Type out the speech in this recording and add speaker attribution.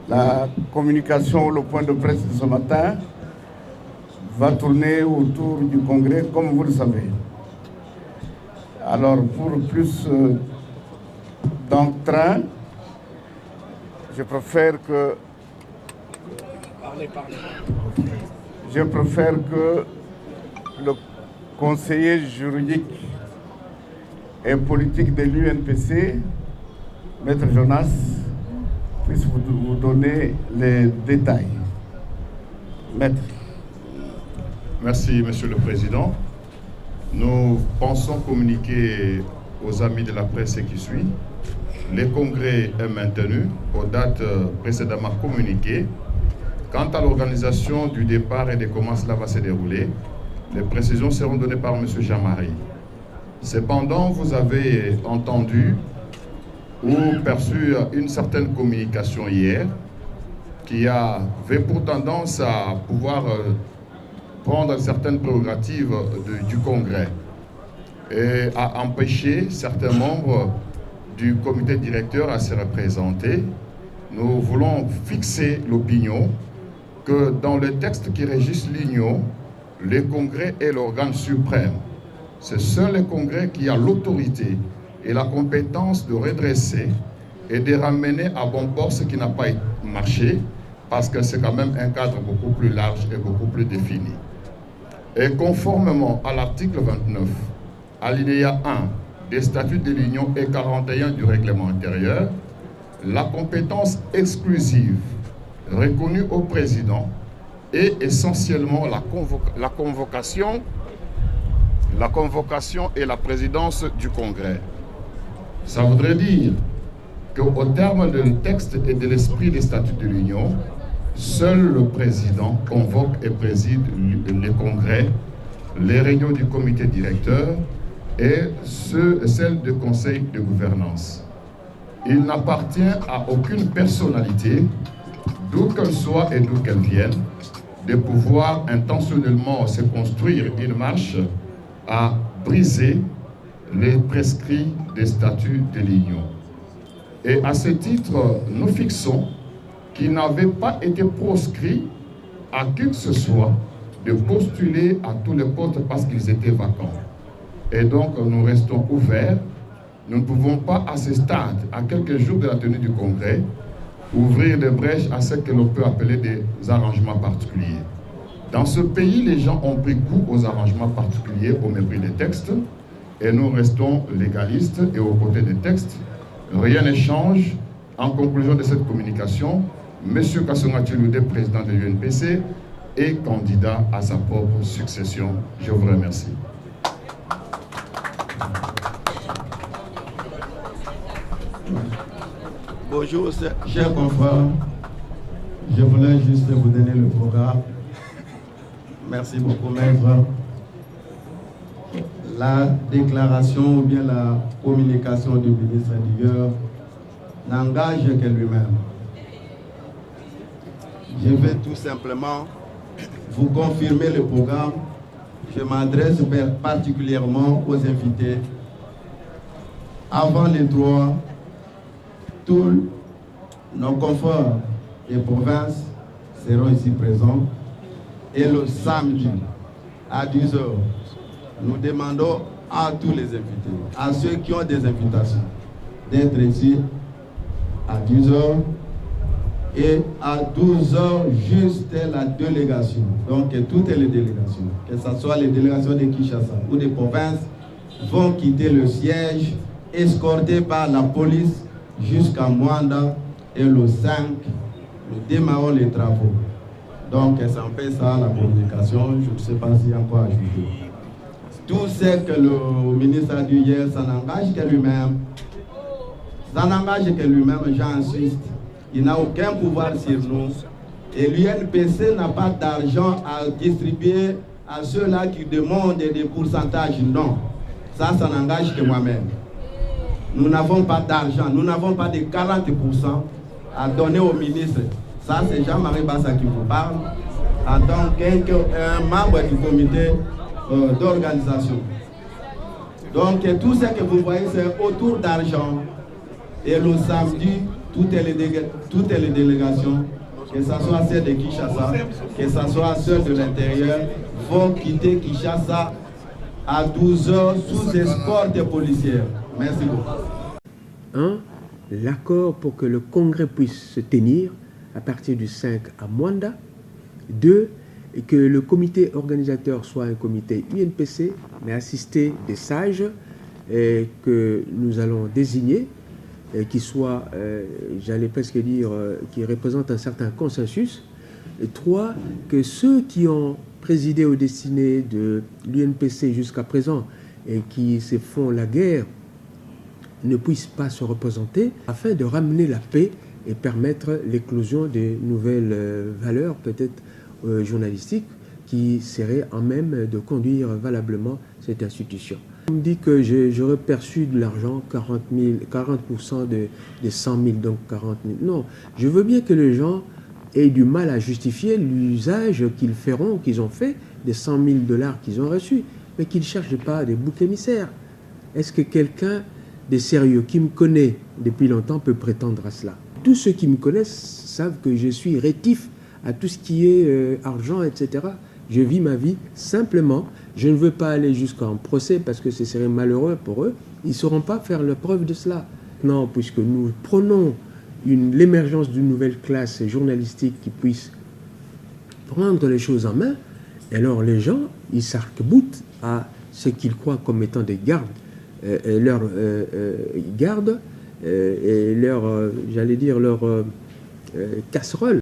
Speaker 1: La communication, le point de presse de ce matin va tourner autour du Congrès, comme vous le savez. Alors, pour plus d'entrain, je préfère que le conseiller juridique et politique de l'UNPC, Maître Jonas, puisse vous donner les détails. Maître.
Speaker 2: Merci, Monsieur le Président. Nous pensons communiquer aux amis de la presse qui suit. Le congrès est maintenu aux dates précédemment communiquées. Quant à l'organisation du départ et de comment cela va se dérouler, les précisions seront données par M. Jean-Marie. Cependant, vous avez entendu ou perçu une certaine communication hier qui avait pour tendance à pouvoir prendre certaines prérogatives du Congrès et à empêcher certains membres du comité directeur à se représenter. Nous voulons fixer l'opinion que dans le texte qui régisse l'Union, le Congrès est l'organe suprême. C'est seul le Congrès qui a l'autorité et la compétence de redresser et de ramener à bon port ce qui n'a pas marché, parce que c'est quand même un cadre beaucoup plus large et beaucoup plus défini. Et conformément à l'article 29, alinéa 1 des statuts de l'Union et 41 du règlement intérieur, la compétence exclusive reconnue au président est essentiellement la convocation et la présidence du Congrès. Ça voudrait dire qu'au terme du texte et de l'esprit des statuts de l'Union, seul le président convoque et préside le Congrès, les réunions du comité directeur et celles du conseil de gouvernance. Il n'appartient à aucune personnalité, d'où qu'elle soit et d'où qu'elle vienne, de pouvoir intentionnellement se construire une marche à briser les prescrits des statuts de l'Union. Et à ce titre, nous fixons qu'il n'avait pas été proscrit à qui que ce soit de postuler à tous les postes parce qu'ils étaient vacants. Et donc, nous restons ouverts. Nous ne pouvons pas, à ce stade, à quelques jours de la tenue du Congrès, ouvrir des brèches à ce que l'on peut appeler des arrangements particuliers. Dans ce pays, les gens ont pris goût aux arrangements particuliers au mépris des textes, et nous restons légalistes et aux côtés des textes. Rien ne change. En conclusion de cette communication, M. Kasonga Tchiloudé, président de l'UNPC, est candidat à sa propre succession. Je vous remercie.
Speaker 3: Bonjour, chers confrères. Je voulais juste vous donner le programme. Merci beaucoup, maître. La déclaration ou bien la communication du ministre intérieur n'engage que lui-même. Je vais tout simplement vous confirmer le programme. Je m'adresse particulièrement aux invités. Avant les 3, tous nos confrères des provinces seront ici présents. Et le samedi, à 10h, nous demandons à tous les invités, à ceux qui ont des invitations, d'être ici à 10h et à 12h, juste la délégation. Donc, toutes les délégations, que ce soit les délégations de Kinshasa ou des provinces, vont quitter le siège, escortés par la police jusqu'à Mwanda. Et le 5, nous démarrons les travaux. Donc, c'est un peu ça la communication. Je ne sais pas s'il y a encore à ajouter. Tout ce que le ministre a dit hier, ça n'engage que lui-même. Ça n'engage que lui-même, j'insiste. Il n'a aucun pouvoir sur nous. Et l'UNPC n'a pas d'argent à distribuer à ceux-là qui demandent des pourcentages. Non. Ça n'engage que moi-même. Nous n'avons pas d'argent. Nous n'avons pas de 40% à donner au ministre. Ça, c'est Jean-Marie Bassa qui vous parle en tant qu'un membre du comité d'organisation. Donc, tout ce que vous voyez, c'est autour d'argent. Et le samedi, toutes les délégations, que ce soit celles de Kinshasa, que ce soit celles de l'intérieur, vont quitter Kinshasa à 12 h sous escorte policière. Merci beaucoup.
Speaker 4: 1. L'accord pour que le congrès puisse se tenir à partir du 5 à Mwanda. 2. Que le comité organisateur soit un comité UNPC, mais assisté des sages que nous allons désigner, qui soit, j'allais presque dire, qui représente un certain consensus. Et 3. Que ceux qui ont présidé aux destinées de l'UNPC jusqu'à présent et qui se font la guerre ne puissent pas se représenter afin de ramener la paix et permettre l'éclosion de nouvelles valeurs, peut-être journalistiques, qui seraient en même de conduire valablement cette institution. On me dit que j'aurais perçu de l'argent, 40% de 100 000, donc 40 000. Non, je veux bien que les gens aient du mal à justifier l'usage qu'ils feront, qu'ils ont fait, des 100 000 $ qu'ils ont reçus, mais qu'ils ne cherchent pas des boucs émissaires. Est-ce que quelqu'un de sérieux qui me connaît depuis longtemps peut prétendre à cela? Tous ceux qui me connaissent savent que je suis rétif à tout ce qui est argent, etc. Je vis ma vie simplement. Je ne veux pas aller jusqu'en procès parce que ce serait malheureux pour eux. Ils ne sauront pas faire la preuve de cela. Non, puisque nous prenons l'émergence d'une nouvelle classe journalistique qui puisse prendre les choses en main, alors les gens, ils s'arc-boutent à ce qu'ils croient comme étant des gardes, leurs gardes et leur, j'allais dire, leur casserole.